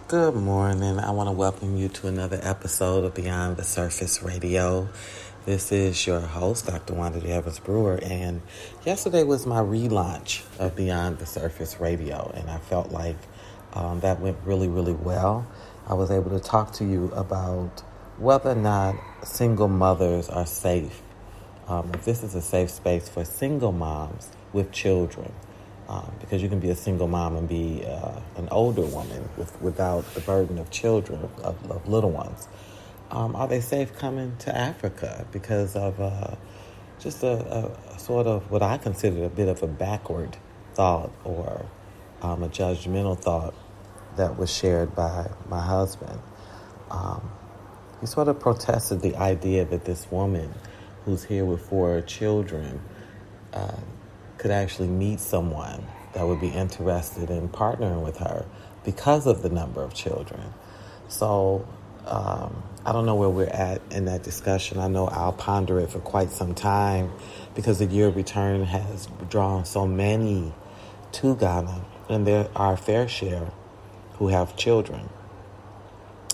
Good morning. I want to welcome you to another episode of Beyond the Surface Radio. This is your host, Dr. Wanda Evans-Brewer, and yesterday was my relaunch of Beyond the Surface Radio, and I felt like that went really, really well. I was able to talk to you about whether or not single mothers are safe, if this is a safe space for single moms with children. Because you can be a single mom and be an older woman without the burden of children, of little ones. Are they safe coming to Africa because of just a sort of what I consider a bit of a backward thought or a judgmental thought that was shared by my husband? He sort of protested the idea that this woman who's here with 4 children could actually meet someone that would be interested in partnering with her because of the number of children. So I don't know where we're at in that discussion. I know I'll ponder it for quite some time because the year of return has drawn so many to Ghana, and there are a fair share who have children.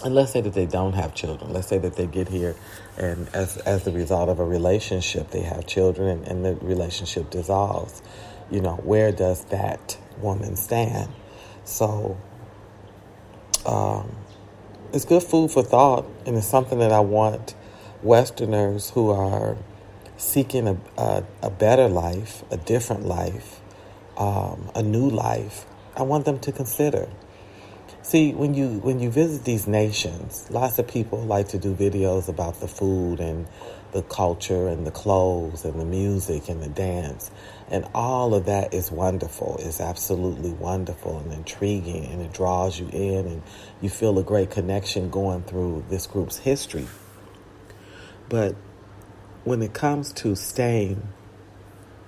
And let's say that they don't have children. Let's say that they get here and as the result of a relationship, they have children and the relationship dissolves. You know, where does that woman stand? So it's good food for thought, and it's something that I want Westerners who are seeking a better life, a different life, a new life, I want them to consider. See, when you visit these nations, lots of people like to do videos about the food and the culture and the clothes and the music and the dance. And all of that is wonderful. It's absolutely wonderful and intriguing, and it draws you in, and you feel a great connection going through this group's history. But when it comes to staying,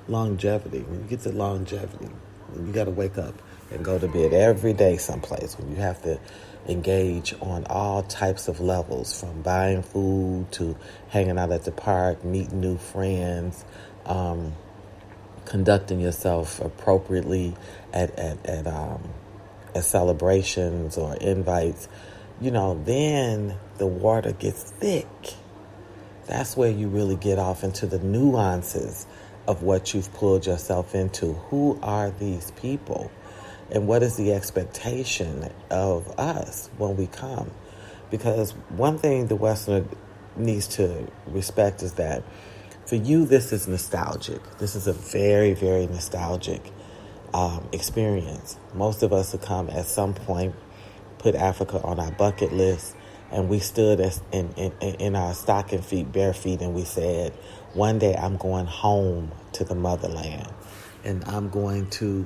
longevity, when you get to longevity, you got to wake up and go to bed every day someplace, when you have to engage on all types of levels, from buying food to hanging out at the park, meeting new friends, conducting yourself appropriately at celebrations or invites, then the water gets thick. That's where you really get off into the nuances of what you've pulled yourself into. Who are these people? And what is the expectation of us when we come? Because one thing the Westerner needs to respect is that for you, this is nostalgic. This is a very, very nostalgic experience. Most of us have come at some point, put Africa on our bucket list, and we stood in our stocking feet, bare feet, and we said, one day I'm going home to the motherland, and I'm going to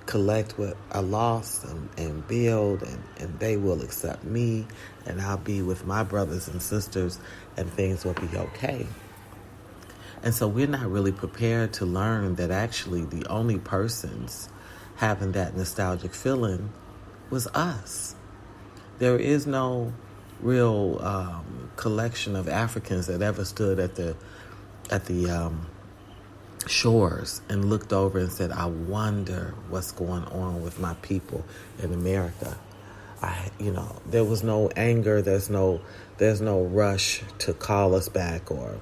collect what I lost and build, and they will accept me, and I'll be with my brothers and sisters, and things will be okay. And so we're not really prepared to learn that actually the only persons having that nostalgic feeling was us. There is no real collection of Africans that ever stood at the shores and looked over and said, I wonder what's going on with my people in America. There was no anger. There's no rush to call us back or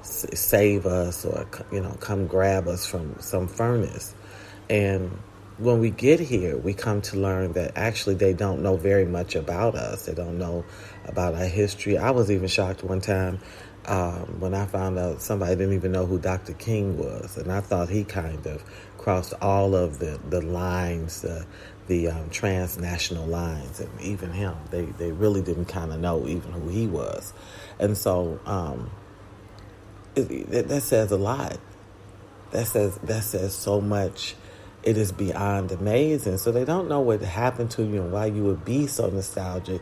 save us or, come grab us from some furnace. And when we get here, we come to learn that actually they don't know very much about us. They don't know about our history. I was even shocked one time when I found out somebody didn't even know who Dr. King was. And I thought he kind of crossed all of the lines, the transnational lines. And even him, they really didn't kind of know even who he was. And so that says a lot. That says so much. It is beyond amazing. So they don't know what happened to you and why you would be so nostalgic.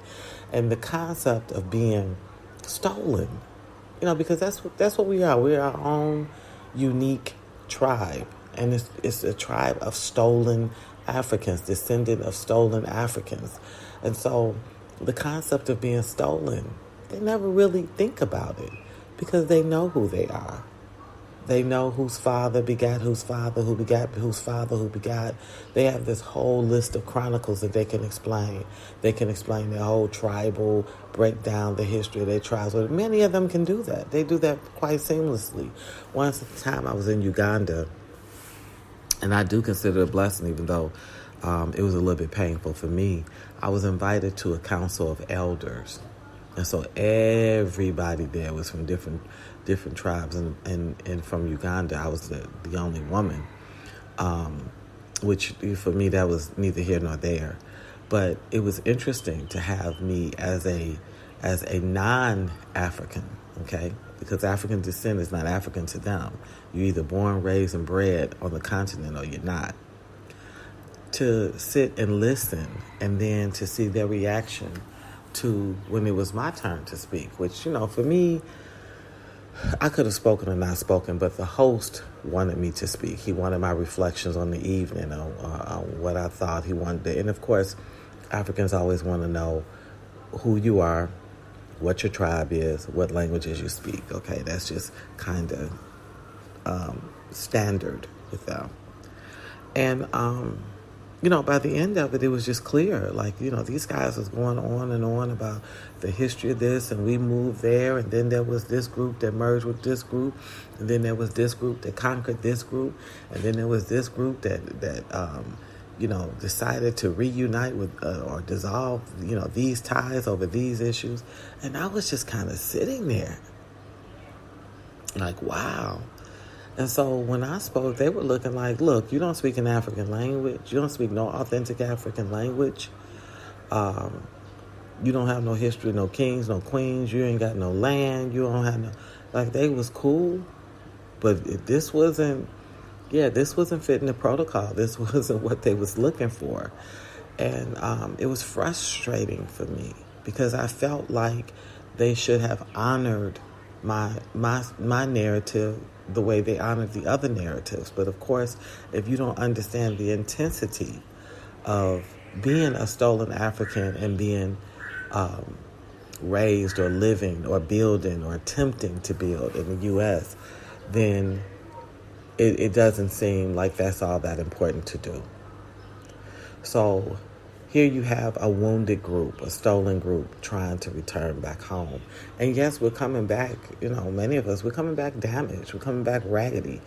And the concept of being stolen, because that's what we are. We're our own unique tribe. And it's a tribe of stolen Africans, descendant of stolen Africans. And so the concept of being stolen, they never really think about it because they know who they are. They know whose father begat whose father, who begat whose father, who begat. They have this whole list of chronicles that they can explain. They can explain their whole tribal, break down the history of their tribes. But many of them can do that. They do that quite seamlessly. Once at a time I was in Uganda, and I do consider it a blessing, even though it was a little bit painful for me. I was invited to a council of elders. And so everybody there was from different tribes. And from Uganda, I was the only woman, which for me, that was neither here nor there. But it was interesting to have me as a non-African, okay? Because African descent is not African to them. You're either born, raised, and bred on the continent or you're not. To sit and listen and then to see their reaction to when it was my turn to speak, which, for me, I could have spoken or not spoken, but the host wanted me to speak. He wanted my reflections on the evening, on what I thought he wanted to. And of course, Africans always want to know who you are, what your tribe is, what languages you speak. Okay, that's just kind of standard with them. And by the end of it, it was just clear. Like, these guys was going on and on about the history of this, and we moved there, and then there was this group that merged with this group, and then there was this group that conquered this group, and then there was this group that decided to reunite with or dissolve, these ties over these issues. And I was just kind of sitting there like, wow. And so when I spoke, they were looking like, look, you don't speak an African language. You don't speak no authentic African language. You don't have no history, no kings, no queens. You ain't got no land. You don't have no... Like, they was cool. But this wasn't fitting the protocol. This wasn't what they was looking for. And it was frustrating for me because I felt like they should have honored my narrative the way they honored the other narratives. But of course, if you don't understand the intensity of being a stolen African and being raised or living or building or attempting to build in the U.S., then it doesn't seem like that's all that important to do. So here you have a wounded group, a stolen group trying to return back home. And yes, we're coming back, many of us, we're coming back damaged. We're coming back raggedy.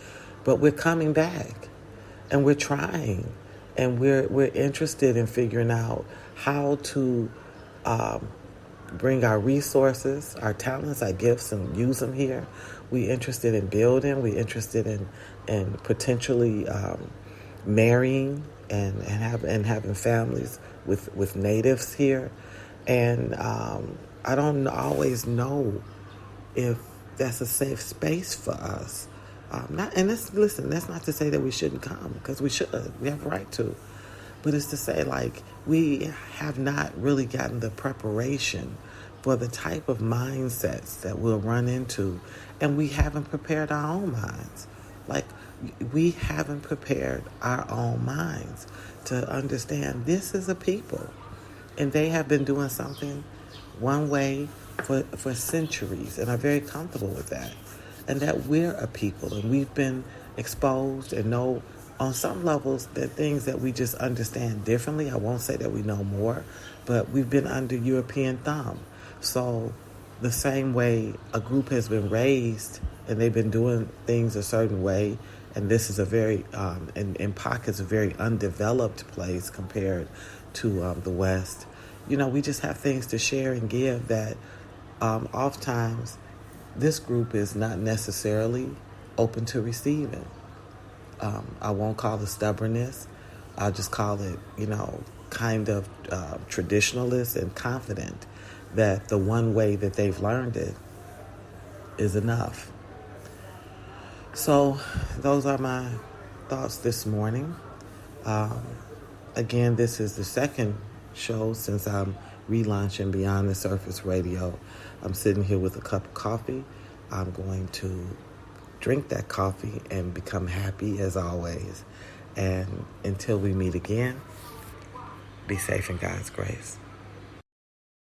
But we're coming back. And we're trying. And we're interested in figuring out how to bring our resources, our talents, our gifts, and use them here. We're interested in building. We're interested in potentially marrying and having families with natives here. And I don't always know if that's a safe space for us. That's not to say that we shouldn't come, because we should. We have a right to. But it's to say, like, we have not really gotten the preparation for the type of mindsets that we'll run into, and we haven't prepared our own minds. Like, we haven't prepared our own minds to understand this is a people, and they have been doing something one way for centuries and are very comfortable with that, and that we're a people and we've been exposed and know on some levels that things that we just understand differently. I won't say that we know more, but we've been under European thumb. So the same way a group has been raised and they've been doing things a certain way, and this is a very, in pockets, a very undeveloped place compared to the West. We just have things to share and give that oftentimes this group is not necessarily open to receiving. I won't call it stubbornness. I'll just call it, kind of traditionalist and confident that the one way that they've learned it is enough. So those are my thoughts this morning. Again, this is the second show since I'm relaunching Beyond the Surface Radio. I'm sitting here with a cup of coffee. I'm going to drink that coffee and become happy as always. And until we meet again, be safe in God's grace.